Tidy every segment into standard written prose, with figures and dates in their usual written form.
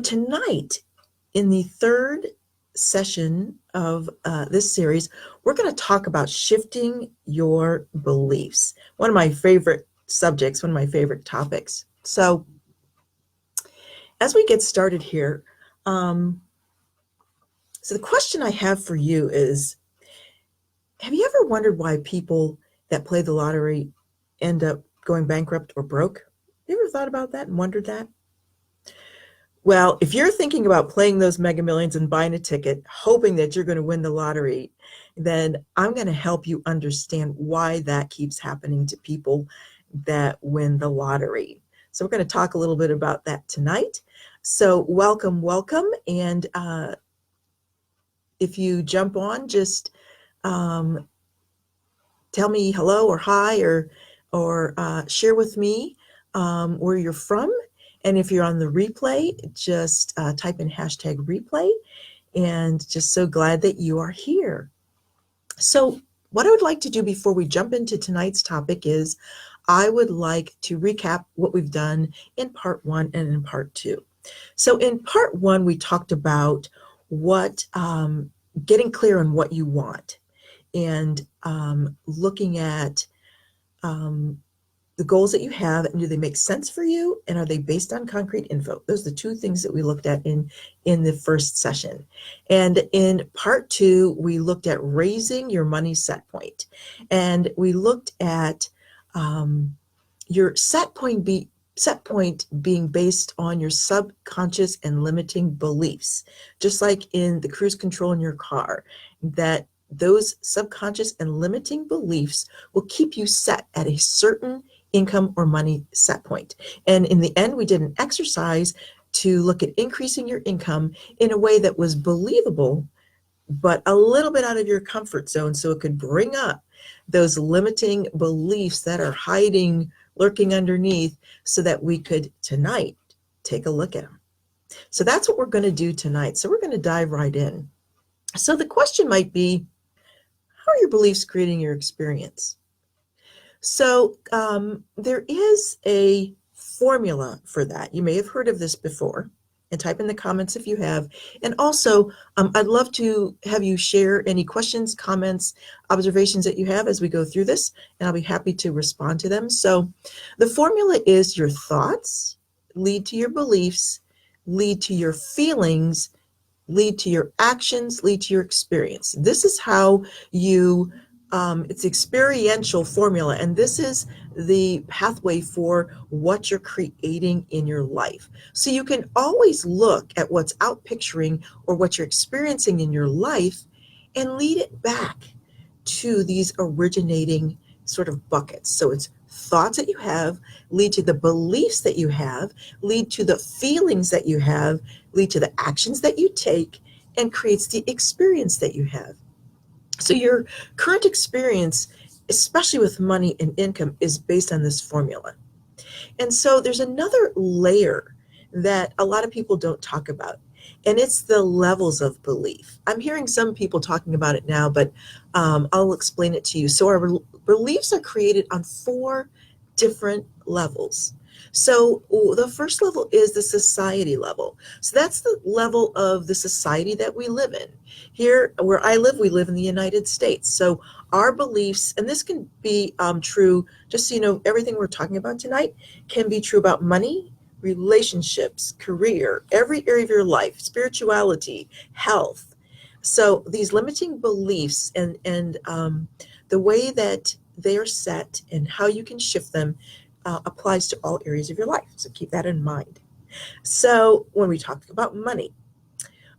Tonight, in the third session of this series, we're going to talk about shifting your beliefs. One of my favorite subjects, one of my favorite topics. So, as we get started here, so the question I have for you is, have you ever wondered why people that play the lottery end up going bankrupt or broke? You ever thought about that and wondered that? Well, if you're thinking about playing those Mega Millions and buying a ticket, hoping that you're going to win the lottery, then I'm going to help you understand why that keeps happening to people that win the lottery. So we're going to talk a little bit about that tonight. So welcome, welcome. And if you jump on, just tell me hello or hi or share with me where you're from. And if you're on the replay, just type in hashtag replay, and just so glad that you are here. So what I would like to do before we jump into tonight's topic is I would like to recap what we've done in part one and in part two. So in part one, we talked about what getting clear on what you want and looking at the goals that you have, and do they make sense for you, and are they based on concrete info? Those are the two things that we looked at in the first session. And in part two, we looked at raising your money set point, and we looked at your set point being based on your subconscious and limiting beliefs, just like in the cruise control in your car, that those subconscious and limiting beliefs will keep you set at a certain income or money set point. And in the end, we did an exercise to look at increasing your income in a way that was believable, but a little bit out of your comfort zone, so it could bring up those limiting beliefs that are hiding, lurking underneath, so that we could tonight take a look at them. So that's what we're going to do tonight. So we're going to dive right in. So the question might be, how are your beliefs creating your experience? So there is a formula for that. You may have heard of this before, and type in the comments if you have. And also, I'd love to have you share any questions, comments, observations that you have as we go through this, and I'll be happy to respond to them. So the formula is your thoughts lead to your beliefs, lead to your feelings, lead to your actions, lead to your experience. This is how you it's experiential formula, and this is the pathway for what you're creating in your life. So you can always look at what's out picturing or what you're experiencing in your life and lead it back to these originating sort of buckets. So it's thoughts that you have, lead to the beliefs that you have, lead to the feelings that you have, lead to the actions that you take, and creates the experience that you have. So your current experience, especially with money and income, is based on this formula. And so there's another layer that a lot of people don't talk about, and it's the levels of belief. I'm hearing some people talking about it now, but I'll explain it to you. So our beliefs are created on 4 different levels. So the first level is the society level. So that's the level of the society that we live in. Here where I live, we live in the United States. So our beliefs, and this can be true, just so you know, everything we're talking about tonight can be true about money, relationships, career, every area of your life, spirituality, health. So these limiting beliefs and the way that they are set and how you can shift them applies to all areas of your life. So keep that in mind. So when we talk about money,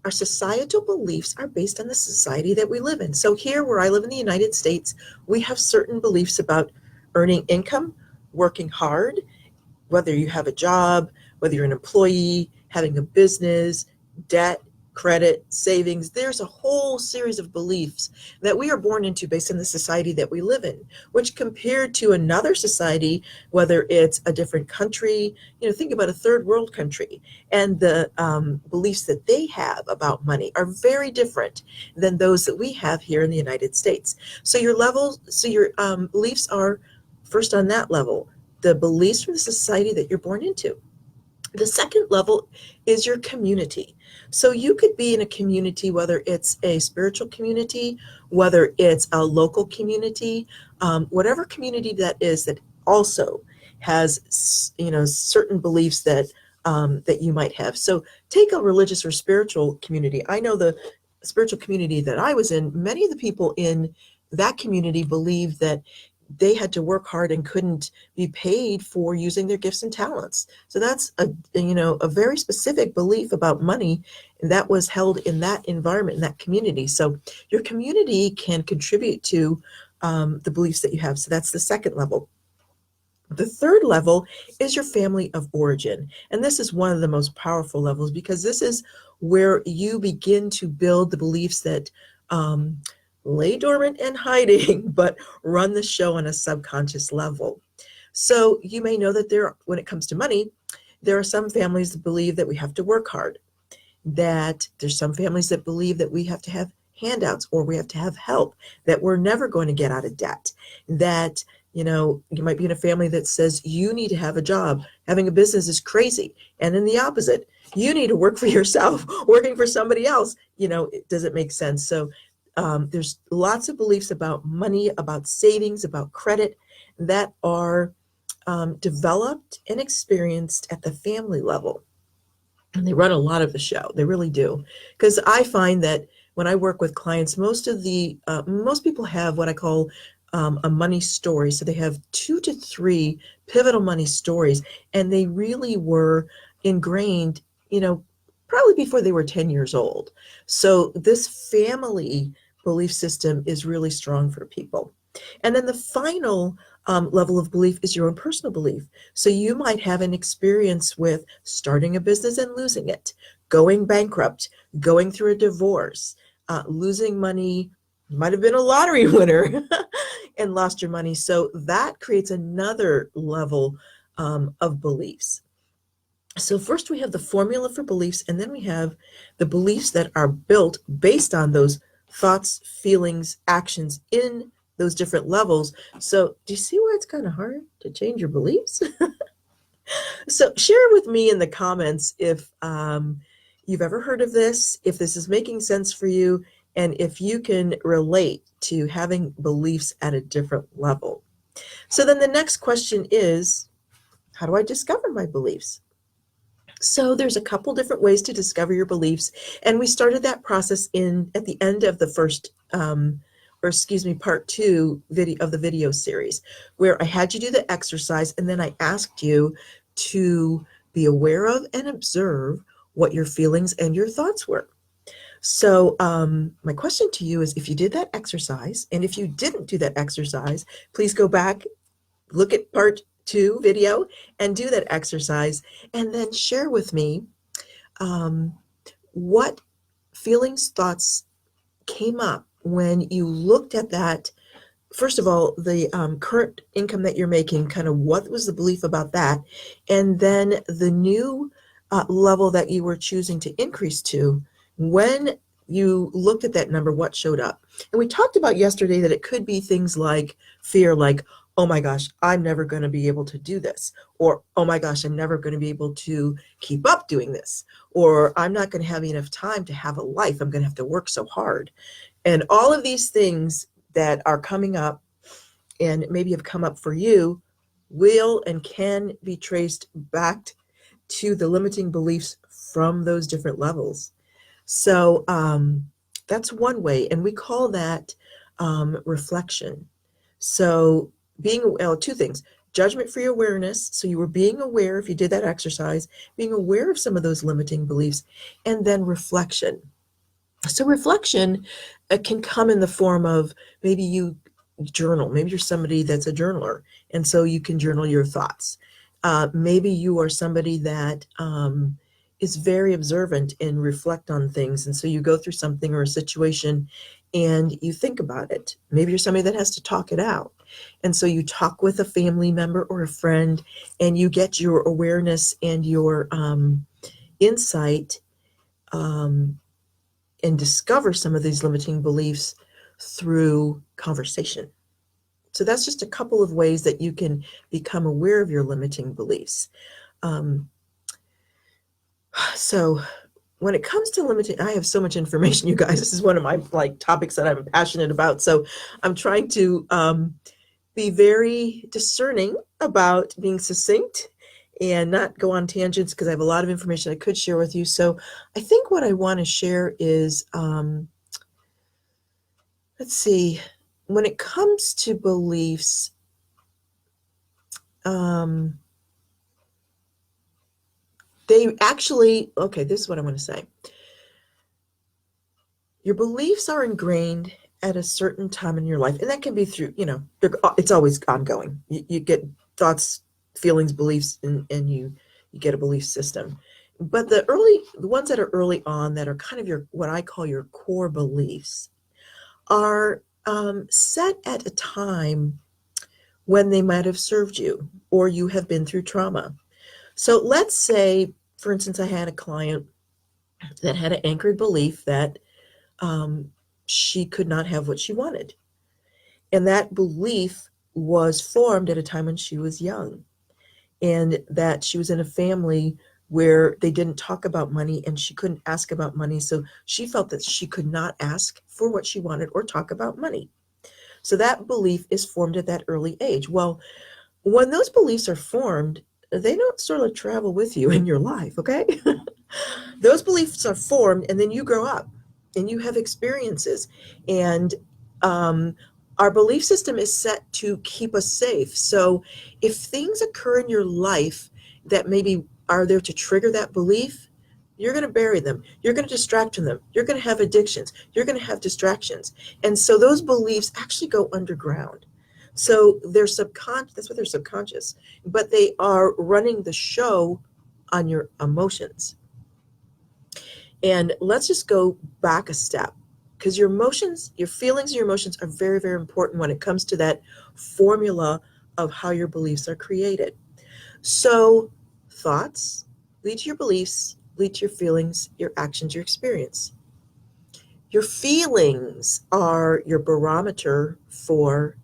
our societal beliefs are based on the society that we live in. So here where I live in the United States, we have certain beliefs about earning income, working hard, whether you have a job, whether you're an employee, having a business, debt, credit, savings. There's a whole series of beliefs that we are born into based on the society that we live in, which compared to another society, whether it's a different country, think about a third world country, and the beliefs that they have about money are very different than those that we have here in the United States. So your beliefs are first on that level, the beliefs from the society that you're born into. The second level is your community. So you could be in a community, whether it's a spiritual community, whether it's a local community, whatever community that is, that also has, certain beliefs that you might have. So take a religious or spiritual community. I know the spiritual community that I was in. Many of the people in that community believed that they had to work hard and couldn't be paid for using their gifts and talents. So that's a very specific belief about money that was held in that environment, in that community. So your community can contribute to the beliefs that you have. So that's the second level. The third level is your family of origin. And this is one of the most powerful levels, because this is where you begin to build the beliefs that um, lay dormant and hiding, but run the show on a subconscious level. So you may know that when it comes to money, there are some families that believe that we have to work hard, that there's some families that believe that we have to have handouts or we have to have help, that we're never going to get out of debt, that you might be in a family that says you need to have a job, having a business is crazy, and in the opposite, you need to work for yourself. Working for somebody else, it doesn't make sense. So there's lots of beliefs about money, about savings, about credit, that are developed and experienced at the family level. And they run a lot of the show. They really do. Because I find that when I work with clients, most people have what I call a money story. So they have 2 to 3 pivotal money stories, and they really were ingrained, probably before they were 10 years old. So this family belief system is really strong for people. And then the final level of belief is your own personal belief. So you might have an experience with starting a business and losing it, going bankrupt, going through a divorce, losing money. You might have been a lottery winner and lost your money. So that creates another level of beliefs. So first we have the formula for beliefs, and then we have the beliefs that are built based on those thoughts, feelings, actions in those different levels. So do you see why it's kind of hard to change your beliefs? So share with me in the comments if you've ever heard of this, if this is making sense for you, and if you can relate to having beliefs at a different level. So then the next question is, how do I discover my beliefs? So there's a couple different ways to discover your beliefs, and we started that process at the end of the first, part 2 video of the video series, where I had you do the exercise, and then I asked you to be aware of and observe what your feelings and your thoughts were. So my question to you is, if you did that exercise, and if you didn't do that exercise, please go back, look at part 2 video and do that exercise, and then share with me what feelings, thoughts came up when you looked at that. First of all, the current income that you're making, kind of what was the belief about that, and then the new level that you were choosing to increase to. When you looked at that number, what showed up? And we talked about yesterday that it could be things like fear, like, oh my gosh, I'm never going to be able to do this, or oh my gosh, I'm never going to be able to keep up doing this, or I'm not going to have enough time to have a life, I'm going to have to work so hard. And all of these things that are coming up and maybe have come up for you will and can be traced back to the limiting beliefs from those different levels. So that's one way, and we call that reflection. So two things: judgment free awareness. So you were being aware, if you did that exercise, being aware of some of those limiting beliefs, and then reflection. So reflection can come in the form of, maybe you journal. Maybe you're somebody that's a journaler, and so you can journal your thoughts. Maybe you are somebody that is very observant and reflect on things, and so you go through something or a situation and you think about it. Maybe you're somebody that has to talk it out, and so you talk with a family member or a friend, and you get your awareness and your insight, and discover some of these limiting beliefs through conversation. So that's just a couple of ways that you can become aware of your limiting beliefs. Um, So when it comes to limiting, I have so much information, you guys. This is one of my like topics that I'm passionate about. So I'm trying to be very discerning about being succinct and not go on tangents because I have a lot of information I could share with you. So I think what I want to share is, let's see, when it comes to beliefs, um, they actually, okay, this is what I want to say. Your beliefs are ingrained at a certain time in your life, and that can be through, it's always ongoing. You get thoughts, feelings, beliefs, and you get a belief system. But the ones that are early on, that are kind of your, what I call your core beliefs, are set at a time when they might have served you, or you have been through trauma. So let's say, for instance, I had a client that had an anchored belief that um, she could not have what she wanted. And that belief was formed at a time when she was young, and that she was in a family where they didn't talk about money and she couldn't ask about money. So she felt that she could not ask for what she wanted or talk about money. So that belief is formed at that early age. Well, when those beliefs are formed, they don't sort of travel with you in your life, okay? Those beliefs are formed, and then you grow up and you have experiences. And um, our belief system is set to keep us safe. So if things occur in your life that maybe are there to trigger that belief, you're going to bury them. You're going to distract from them. You're going to have addictions. You're going to have distractions. And so those beliefs actually go underground. So they're subconscious. That's what they're subconscious. But they are running the show on your emotions. And let's just go back a step, because your emotions, your feelings, your emotions are very, very important when it comes to that formula of how your beliefs are created. So, thoughts lead to your beliefs, lead to your feelings, your actions, your experience. Your feelings are your barometer for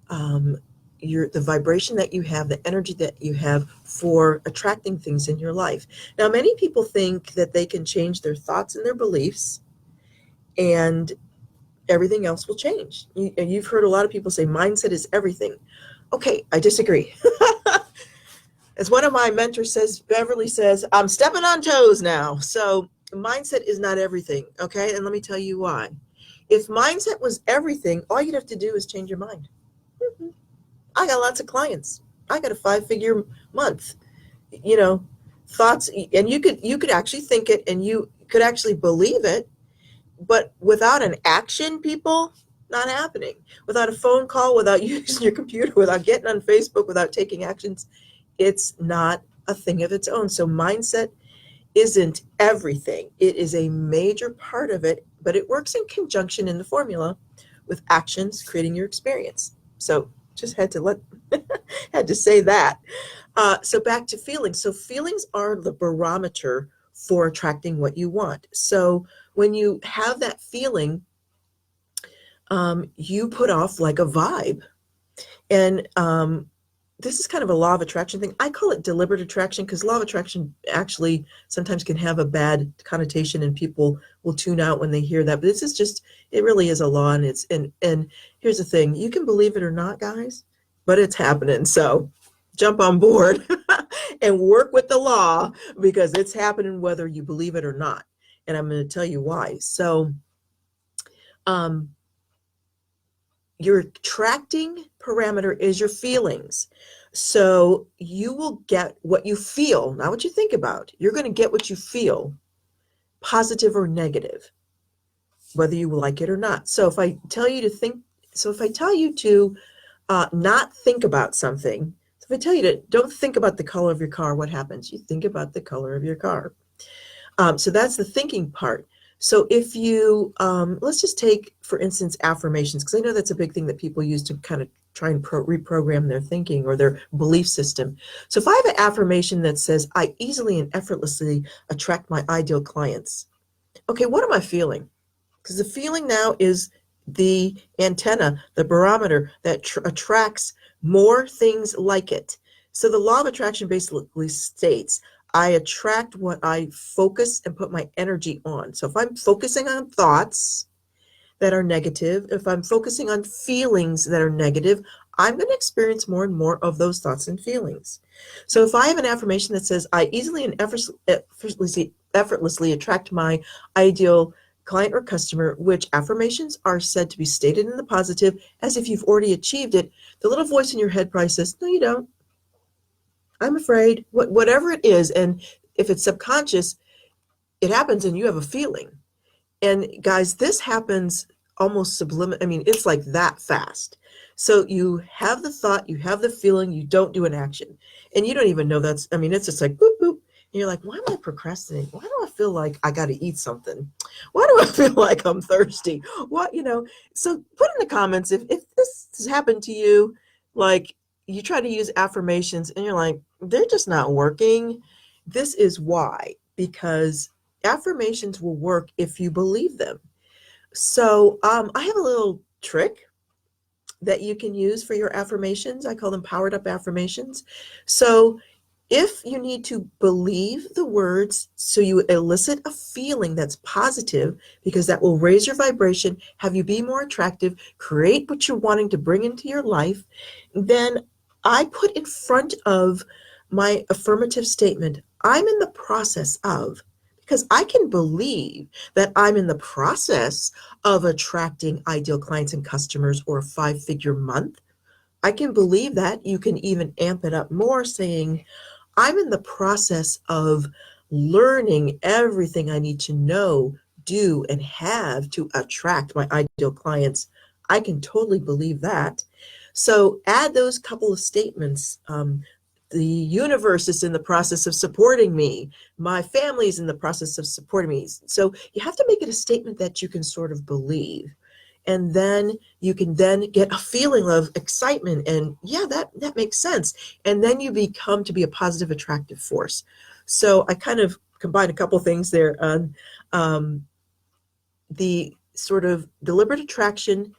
um, the vibration that you have, the energy that you have for attracting things in your life. Now, many people think that they can change their thoughts and their beliefs, and everything else will change. You've heard a lot of people say mindset is everything. Okay, I disagree. As one of my mentors says, Beverly says, I'm stepping on toes now. So mindset is not everything. Okay, and let me tell you why. If mindset was everything, all you'd have to do is change your mind. I got lots of clients. I got a 5-figure month. You know, thoughts, and you could actually think it, and you could actually believe it, but without an action, people, not happening. Without a phone call, without using your computer, without getting on Facebook, without taking actions, it's not a thing of its own. So mindset isn't everything. It is a major part of it, but it works in conjunction in the formula with actions creating your experience. So just had to say that. So back to feelings. So feelings are the barometer for attracting what you want. So when you have that feeling, you put off like a vibe. And this is kind of a law of attraction thing. I call it deliberate attraction, because law of attraction actually sometimes can have a bad connotation, and people will tune out when they hear that. But this is just, it really is a law. And and here's the thing, you can believe it or not, guys, but it's happening. So jump on board and work with the law, because it's happening whether you believe it or not. And I'm going to tell you why. So um, your attracting parameter is your feelings. So you will get what you feel, not what you think about. You're going to get what you feel, positive or negative, whether you like it or not. So if I tell you to think, so if I tell you to not think about something, so if I tell you to don't think about the color of your car, what happens? You think about the color of your car. So that's the thinking part. So if you, let's just take, for instance, affirmations, because I know that's a big thing that people use to kind of try and reprogram their thinking or their belief system. So if I have an affirmation that says, I easily and effortlessly attract my ideal clients. Okay, what am I feeling? Because the feeling now is the antenna, the barometer that attracts more things like it. So the law of attraction basically states, I attract what I focus and put my energy on. So if I'm focusing on thoughts that are negative, if I'm focusing on feelings that are negative, I'm going to experience more and more of those thoughts and feelings. So if I have an affirmation that says, I easily and effortlessly attract my ideal client or customer, which affirmations are said to be stated in the positive as if you've already achieved it, the little voice in your head probably says, no, you don't. I'm afraid. Whatever it is, and if it's subconscious, it happens and you have a feeling. And guys, this happens almost subliminal. I mean, it's like that fast. So you have the thought, you have the feeling, you don't do an action. And you don't even know that's, I mean, it's just like boop, boop. And you're like, why am I procrastinating? Why do I feel like I got to eat something? Why do I feel like I'm thirsty? What? So put in the comments if this has happened to you, like you try to use affirmations and you're like, they're just not working. This is why, because affirmations will work if you believe them. So I have a little trick that you can use for your affirmations. I call them powered up affirmations. So if you need to believe the words, so you elicit a feeling that's positive, because that will raise your vibration, have you be more attractive, create what you're wanting to bring into your life, then I put in front of my affirmative statement, I'm in the process of, because I can believe that I'm in the process of attracting ideal clients and customers or a 5-figure month. I can believe that. You can even amp it up more, saying, I'm in the process of learning everything I need to know, do, and have to attract my ideal clients. I can totally believe that. So add those couple of statements. The universe is in the process of supporting me. My family is in the process of supporting me. So you have to make it a statement that you can sort of believe. And then you can then get a feeling of excitement and yeah, that makes sense. And then you become to be a positive attractive force. So I kind of combined a couple things there on the sort of deliberate attraction,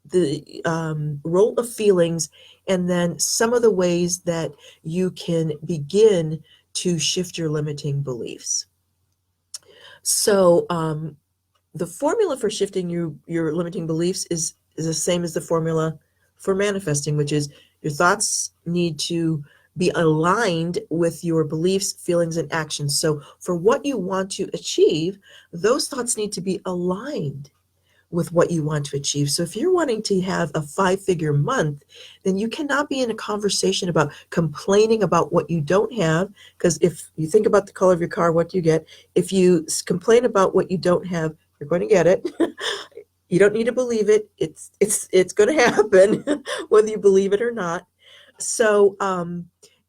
the role of feelings, and then some of the ways that you can begin to shift your limiting beliefs. So the formula for shifting your limiting beliefs is the same as the formula for manifesting, which is your thoughts need to be aligned with your beliefs, feelings, and actions. So for what you want to achieve, those thoughts need to be aligned with what you want to achieve. So if you're wanting to have a 5-figure month, then you cannot be in a conversation about complaining about what you don't have, because if you think about the color of your car, what do you get? If you complain about what you don't have, you're going to get it. You don't need to believe it. It's going to happen whether you believe it or not. So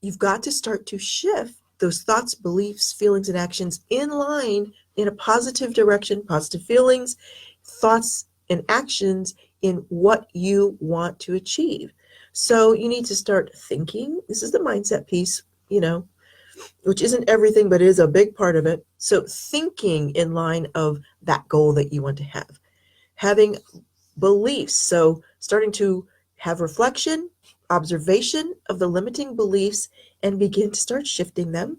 you've got to start to shift those thoughts, beliefs, feelings, and actions in line in a positive direction, positive feelings, thoughts, and actions in what you want to achieve. So you need to start thinking. This is the mindset piece, which isn't everything, but is a big part of it. So thinking in line of that goal that you want to have. Having beliefs. So starting to have reflection, observation of the limiting beliefs, and begin to start shifting them.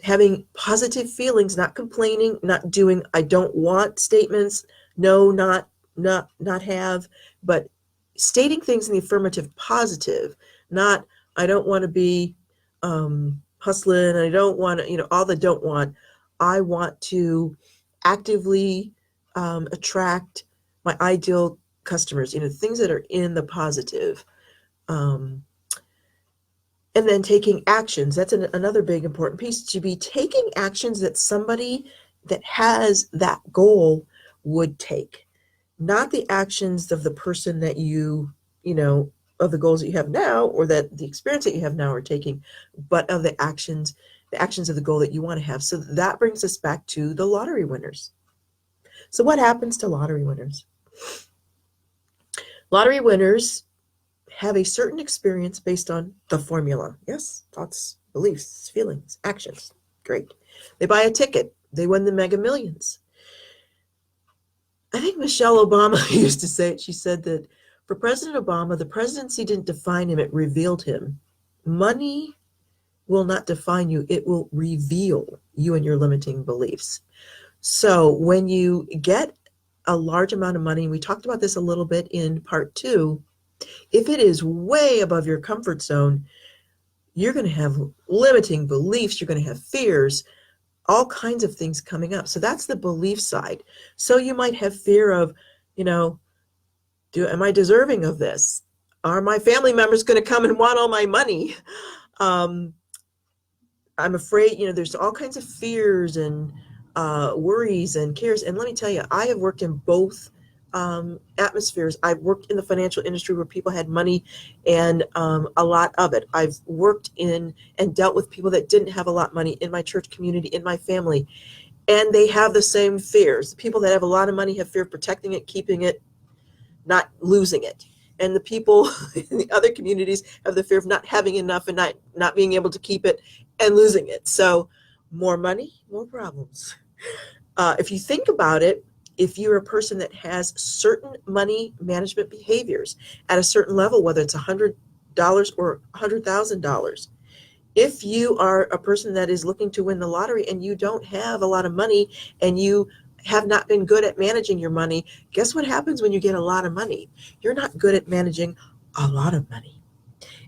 Having positive feelings, not complaining, not doing I don't want statements, no, not have, but stating things in the affirmative positive, not I don't want to be hustling, I don't want to, all the don't want. I want to actively attract my ideal customers, things that are in the positive. And then taking actions. That's another big important piece, to be taking actions that somebody that has that goal would take, not the actions of the person that of the goals that you have now, or that the experience that you have now are taking, but of the actions of the goal that you want to have. So that brings us back to the lottery winners. So what happens to lottery winners? Lottery winners have a certain experience based on the formula. Yes, thoughts, beliefs, feelings, actions. Great. They buy a ticket. They win the Mega Millions. I think Michelle Obama used to say it. She said that for President Obama, the presidency didn't define him, it revealed him. Money will not define you. It will reveal you and your limiting beliefs. So when you get a large amount of money, and we talked about this a little bit in part 2, if it is way above your comfort zone, you're going to have limiting beliefs, you're going to have fears, all kinds of things coming up. So that's the belief side. So you might have fear of, you know, am I deserving of this? Are my family members going to come and want all my money? Um, I'm afraid, there's all kinds of fears and worries and cares. And let me tell you, I have worked in both atmospheres. I've worked in the financial industry where people had money and a lot of it. I've worked in and dealt with people that didn't have a lot of money in my church community, in my family, and they have the same fears. People that have a lot of money have fear of protecting it, keeping it, not losing it. And the people in the other communities have the fear of not having enough and not being able to keep it and losing it. So more money, more problems. If you think about it, if you're a person that has certain money management behaviors at a certain level, whether it's $100 or $100,000, if you are a person that is looking to win the lottery and you don't have a lot of money and you have not been good at managing your money, guess what happens when you get a lot of money? You're not good at managing a lot of money.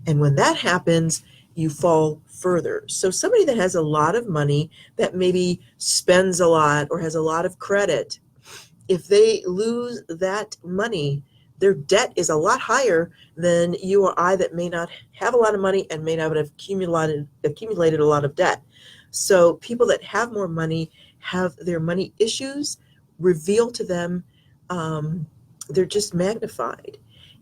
And when that happens, you fall further. So somebody that has a lot of money, that maybe spends a lot or has a lot of credit, if they lose that money, their debt is a lot higher than you or I that may not have a lot of money and may not have accumulated a lot of debt. So people that have more money have their money issues revealed to them. They're just magnified.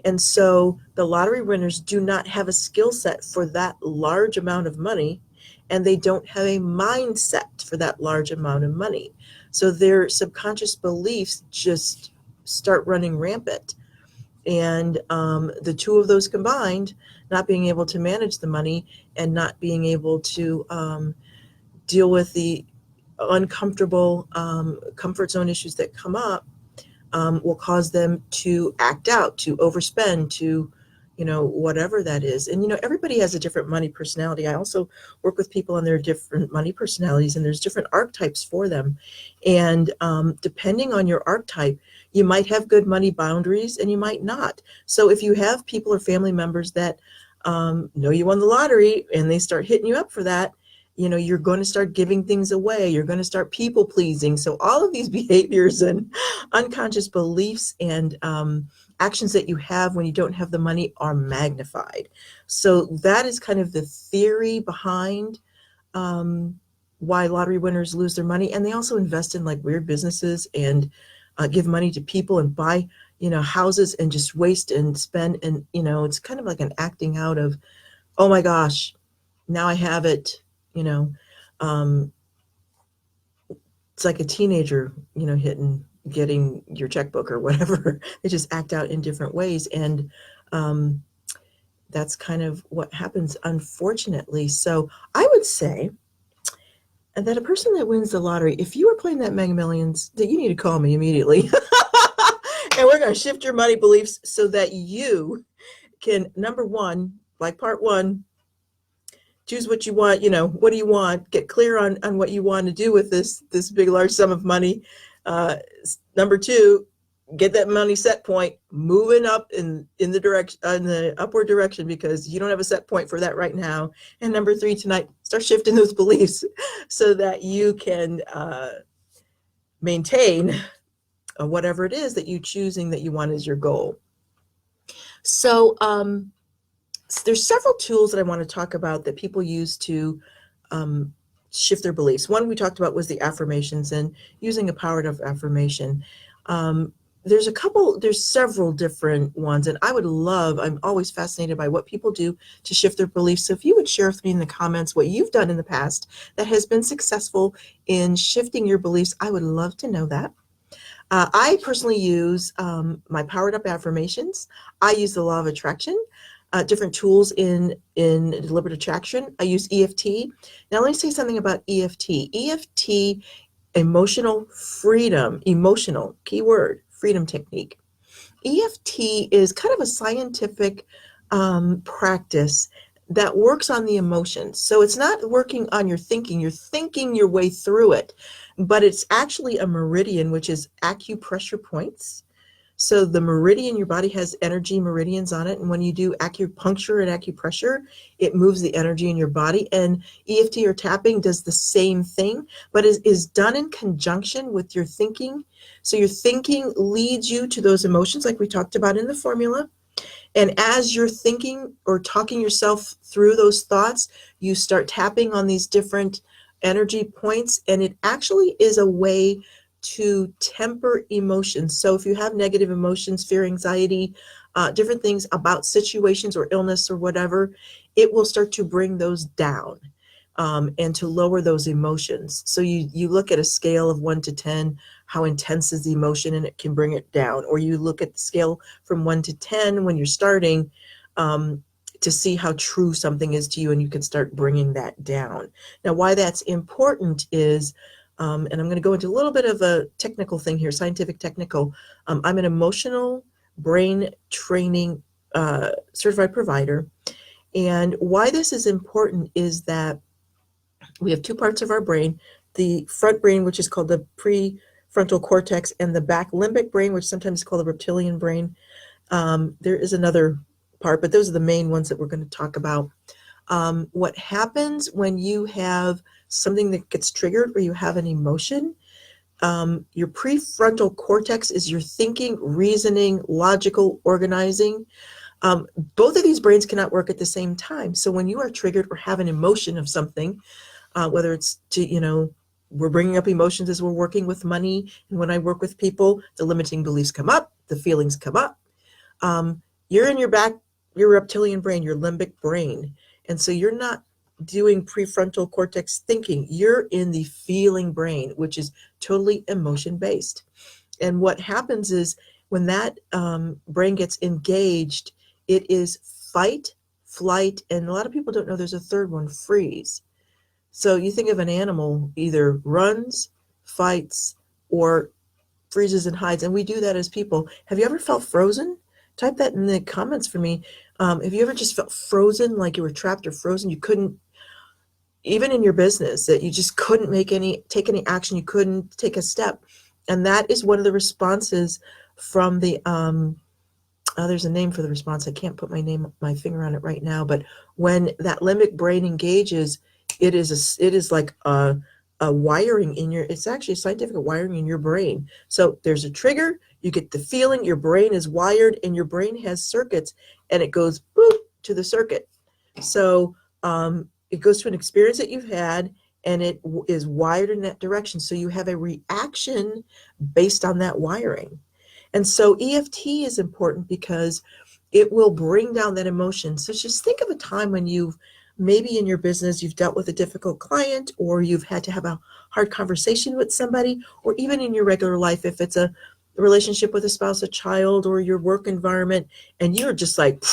And so the lottery winners do not have a skill set for that large amount of money, and they don't have a mindset for that large amount of money. So their subconscious beliefs just start running rampant. And the two of those combined, not being able to manage the money and not being able to deal with the uncomfortable comfort zone issues that come up, will cause them to act out, to overspend, to, whatever that is. And, everybody has a different money personality. I also work with people on their different money personalities, and there's different archetypes for them. And depending on your archetype, you might have good money boundaries and you might not. So if you have people or family members that know you won the lottery and they start hitting you up for that, you're going to start giving things away. You're going to start people pleasing. So all of these behaviors and unconscious beliefs and actions that you have when you don't have the money are magnified. So that is kind of the theory behind why lottery winners lose their money. And they also invest in like weird businesses and give money to people and buy, houses and just waste and spend. And, it's kind of like an acting out of, oh my gosh, now I have it. It's like a teenager, getting your checkbook or whatever. They just act out in different ways. And that's kind of what happens, unfortunately. So I would say that a person that wins the lottery, if you were playing that Mega Millions, that you need to call me immediately. And we're going to shift your money beliefs so that you can, number one, like part 1, choose what you want. What do you want? Get clear on what you want to do with this big, large sum of money. Number 2, get that money set point moving up in the direction, in the upward direction, because you don't have a set point for that right now. And number 3, tonight, start shifting those beliefs so that you can maintain whatever it is that you're choosing that you want as your goal. So there's several tools that I want to talk about that people use to shift their beliefs. One we talked about was the affirmations and using a power of affirmation. There's several different ones, and I'm always fascinated by what people do to shift their beliefs. So if you would share with me in the comments what you've done in the past that has been successful in shifting your beliefs, I would love to know that. I personally use my powered up affirmations. I use the law of attraction, different tools in deliberate attraction. I use EFT. Now, let me say something about EFT. EFT, emotional freedom, emotional, keyword, freedom technique. EFT is kind of a scientific practice that works on the emotions. So it's not working on your thinking. You're thinking your way through it, but it's actually a meridian, which is acupressure points. So the meridian, your body has energy meridians on it. And when you do acupuncture and acupressure, it moves the energy in your body. And EFT or tapping does the same thing, but is done in conjunction with your thinking. So your thinking leads you to those emotions like we talked about in the formula. And as you're thinking or talking yourself through those thoughts, you start tapping on these different energy points. And it actually is a way to temper emotions. So if you have negative emotions, fear, anxiety, different things about situations or illness or whatever, it will start to bring those down. And to lower those emotions. So you look at a scale of 1 to 10, how intense is the emotion, and it can bring it down. Or you look at the scale from 1 to 10 when you're starting, to see how true something is to you, and you can start bringing that down. Now, why that's important is, and I'm going to go into a little bit of a technical thing here, scientific technical. I'm an emotional brain training certified provider. And why this is important is that we have two parts of our brain, the front brain, which is called the prefrontal cortex, and the back limbic brain, which sometimes is called the reptilian brain. There is another part, but those are the main ones that we're going to talk about. What happens when you have something that gets triggered or you have an emotion, your prefrontal cortex is your thinking, reasoning, logical, organizing. Both of these brains cannot work at the same time. So when you are triggered or have an emotion of something, whether it's we're bringing up emotions as we're working with money. And when I work with people, the limiting beliefs come up, the feelings come up. You're in your reptilian brain, your limbic brain. And so you're not doing prefrontal cortex thinking. You're in the feeling brain, which is totally emotion based. And what happens is when that brain gets engaged, it is fight, flight, and a lot of people don't know there's a third one, freeze. So you think of an animal either runs, fights, or freezes and hides. And we do that as people. Have you ever felt frozen? Type that in the comments for me. Have you ever just felt frozen, like you were trapped or frozen? You couldn't, even in your business, that you just couldn't take any action. You couldn't take a step. And that is one of the responses from the, there's a name for the response. I can't put my finger on it right now. But when that limbic brain engages, it is like a wiring in it's actually a scientific wiring in your brain. So there's a trigger, you get the feeling, your brain is wired, and your brain has circuits, and it goes boop to the circuit. So it goes to an experience that you've had, and it is wired in that direction. So you have a reaction based on that wiring. And so EFT is important because it will bring down that emotion. So just think of a time when maybe in your business, you've dealt with a difficult client, or you've had to have a hard conversation with somebody, or even in your regular life, if it's a relationship with a spouse, a child, or your work environment, and you're just like,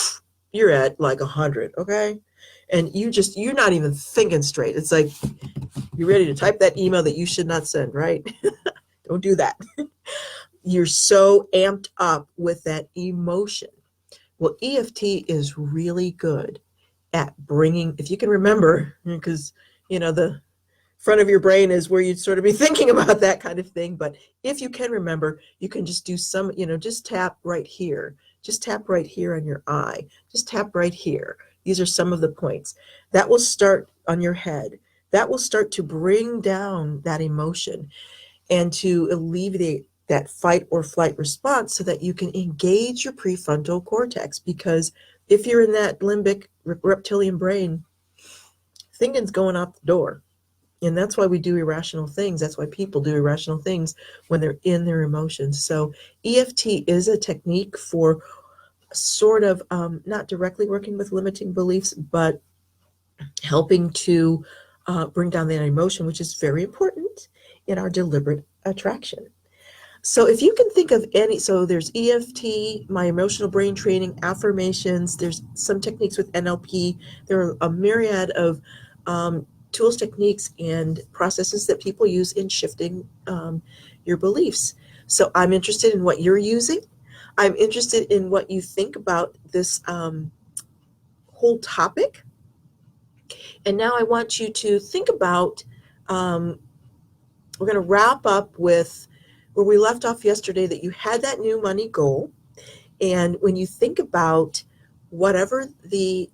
you're at like 100, okay? And you're not even thinking straight. It's like, you're ready to type that email that you should not send, right? Don't do that. You're so amped up with that emotion. Well, EFT is really good at bringing, if you can remember, because the front of your brain is where you'd sort of be thinking about that kind of thing. But if you can remember, you can just do some, just tap right here. Just tap right here on your eye. Just tap right here. These are some of the points. That will start on your head. That will start to bring down that emotion and to alleviate that fight or flight response so that you can engage your prefrontal cortex. Because if you're in that limbic reptilian brain, thinking's going out the door. And that's why we do irrational things. That's why people do irrational things when they're in their emotions. So EFT is a technique for sort of not directly working with limiting beliefs, but helping to bring down that emotion, which is very important in our deliberate attraction. So if you can think of so there's EFT, my emotional brain training, affirmations, there's some techniques with NLP. There are a myriad of tools, techniques, and processes that people use in shifting your beliefs. So I'm interested in what you're using. I'm interested in what you think about this whole topic. And now I want you to think about, we're going to wrap up with where we left off yesterday, that you had that new money goal. And when you think about whatever the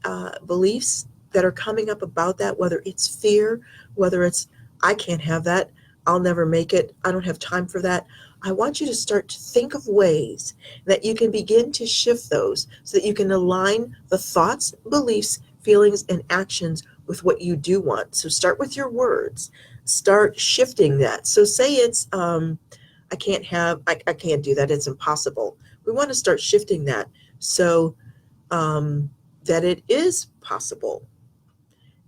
beliefs that are coming up about that, whether it's fear, whether it's, I can't have that, I'll never make it, I don't have time for that, I want you to start to think of ways that you can begin to shift those so that you can align the thoughts, beliefs, feelings, and actions with what you do want. So start with your words, start shifting that. So say it's, I can't do that, it's impossible. We want to start shifting that so that it is possible,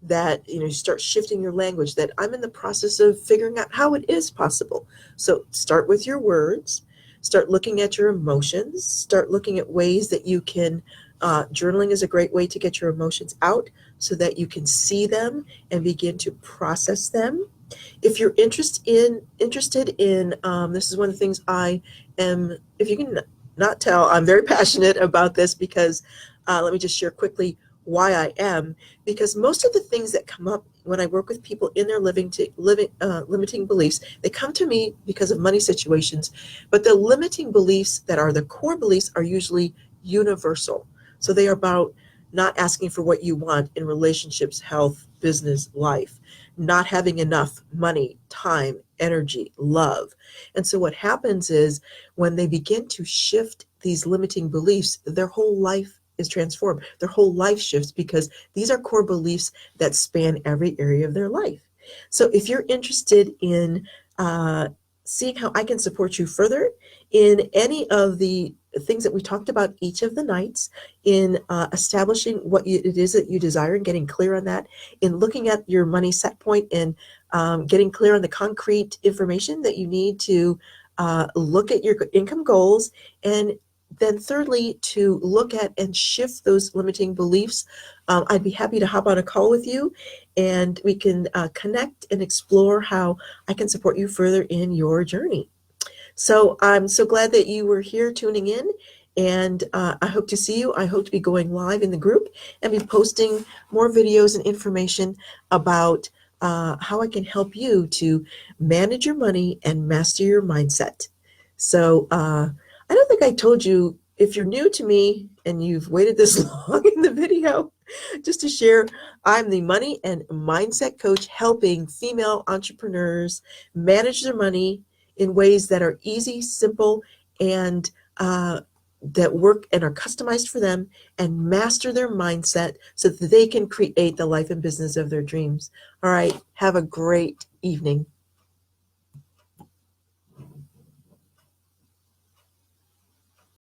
that you start shifting your language, that I'm in the process of figuring out how it is possible. So start with your words, start looking at your emotions, start looking at ways that you can, journaling is a great way to get your emotions out so that you can see them and begin to process them. If you're interested in this is one of the things I am, if you can not tell, I'm very passionate about this because let me just share quickly why I am. Because most of the things that come up when I work with people in their limiting beliefs, they come to me because of money situations, but the limiting beliefs that are the core beliefs are usually universal. So they are about not asking for what you want in relationships, health, business, life, not having enough money, time, energy, love. And so what happens is when they begin to shift these limiting beliefs, their whole life is transformed. Their whole life shifts because these are core beliefs that span every area of their life. So if you're interested in seeing how I can support you further in any of the things that we talked about each of the nights, in establishing what it is that you desire and getting clear on that, in looking at your money set point and getting clear on the concrete information that you need to look at your income goals, and then thirdly, to look at and shift those limiting beliefs, I'd be happy to hop on a call with you and we can connect and explore how I can support you further in your journey. So I'm so glad that you were here tuning in, and I hope to see you. I hope to be going live in the group and be posting more videos and information about how I can help you to manage your money and master your mindset. So I don't think I told you, if you're new to me and you've waited this long in the video, just to share, I'm the money and mindset coach helping female entrepreneurs manage their money in ways that are easy, simple, and that work and are customized for them, and master their mindset so that they can create the life and business of their dreams. All right, have a great evening.